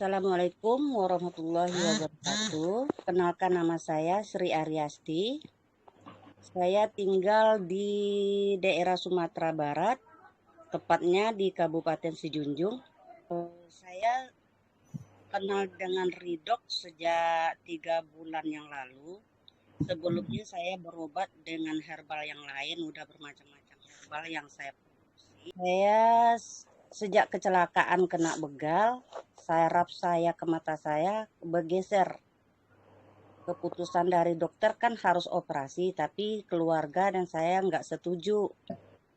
Assalamualaikum warahmatullahi wabarakatuh. Kenalkan, nama saya Sri Aryasti. Saya tinggal di daerah Sumatera Barat, tepatnya di Kabupaten Sijunjung. Saya kenal dengan Ridok sejak 3 bulan yang lalu. Sebelumnya saya berobat dengan herbal yang lain, udah bermacam-macam herbal yang saya produksi. Saya sejak kecelakaan kena begal, saraf saya ke mata saya bergeser. Keputusan dari dokter kan harus operasi, tapi keluarga dan saya nggak setuju.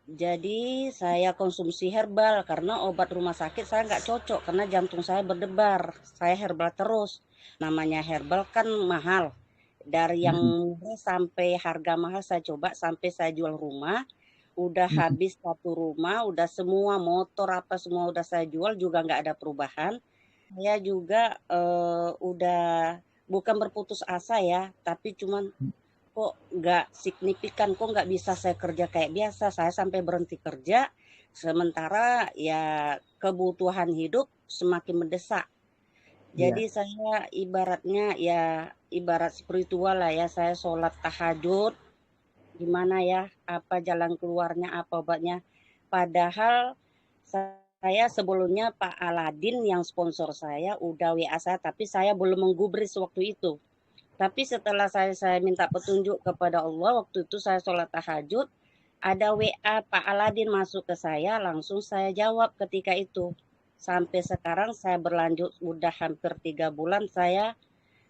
Jadi saya konsumsi herbal karena obat rumah sakit saya nggak cocok karena jantung saya berdebar. Saya herbal terus. Namanya herbal kan mahal. Dari yang murah sampai harga mahal saya coba sampai saya jual rumah. Udah habis satu rumah, udah semua motor apa semua udah saya jual juga nggak ada perubahan. Saya juga udah bukan berputus asa ya, tapi cuman kok nggak signifikan, kok nggak bisa saya kerja kayak biasa. Saya sampai berhenti kerja, sementara ya kebutuhan hidup semakin mendesak. Jadi Iya, saya ibaratnya ya ibarat spiritual lah ya, saya sholat tahajud, gimana ya, apa jalan keluarnya, apa obatnya. Padahal saya sebelumnya Pak Aladin yang sponsor saya udah WA saya, tapi saya belum menggubris waktu itu. Tapi setelah saya minta petunjuk kepada Allah, waktu itu saya sholat tahajud, ada WA Pak Aladin masuk ke saya, langsung saya jawab ketika itu. Sampai sekarang saya berlanjut, udah hampir 3 bulan saya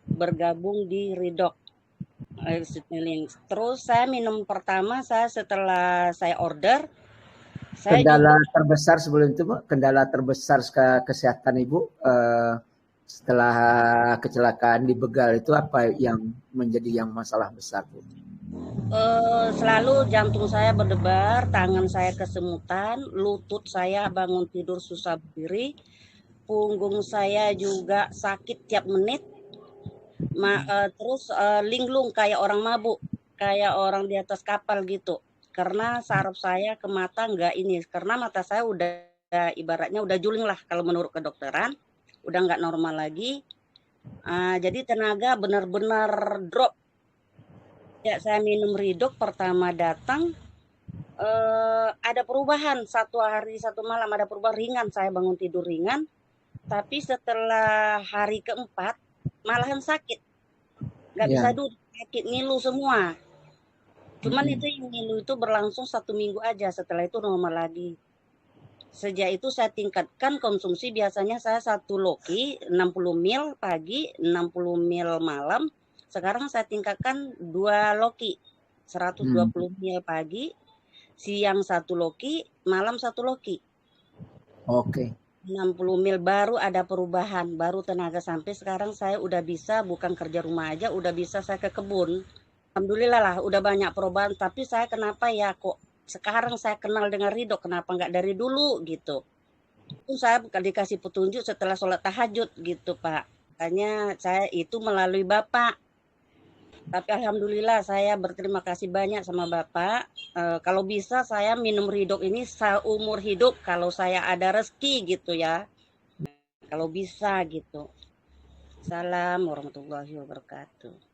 bergabung di Ridok. Terus saya minum pertama, saya setelah saya order, saya kendala juga terbesar sebelum itu, Bu, kendala terbesar kesehatan Ibu setelah kecelakaan di begal itu apa yang menjadi yang masalah besar, Bu? selalu jantung saya berdebar, tangan saya kesemutan, lutut saya bangun tidur susah berdiri, punggung saya juga sakit tiap menit, terus linglung kayak orang mabuk, kayak orang di atas kapal gitu. Karena saraf saya ke mata nggak ini, karena mata saya udah ibaratnya udah juling lah kalau menurut kedokteran, udah nggak normal lagi. Jadi tenaga benar-benar drop. Ya, saya minum Ridok pertama datang, ada perubahan, satu hari satu malam ada perubahan ringan, saya bangun tidur ringan. Tapi setelah hari keempat malahan sakit, nggak bisa Ya. duduk, sakit ngilu semua. Cuman itu yang ngilu itu berlangsung 1 minggu aja, setelah itu normal lagi. Sejak itu saya tingkatkan konsumsi, biasanya saya 1 loki 60 mil pagi, 60 mil malam. Sekarang saya tingkatkan 2 loki 120 mil pagi, siang 1 loki, malam 1 loki. Oke. 60 mil baru ada perubahan, baru tenaga sampai sekarang saya udah bisa bukan kerja rumah aja, udah bisa saya ke kebun. Alhamdulillah lah udah banyak perubahan, tapi saya kenapa ya kok sekarang saya kenal dengan Ridho, kenapa nggak dari dulu gitu. Itu saya bukan dikasih petunjuk setelah sholat tahajud gitu Pak. Makanya saya itu melalui Bapak. Tapi alhamdulillah saya berterima kasih banyak sama Bapak. Kalau bisa saya minum Ridho ini seumur hidup kalau saya ada rezeki gitu ya. Kalau bisa gitu. Salam warahmatullahi wabarakatuh.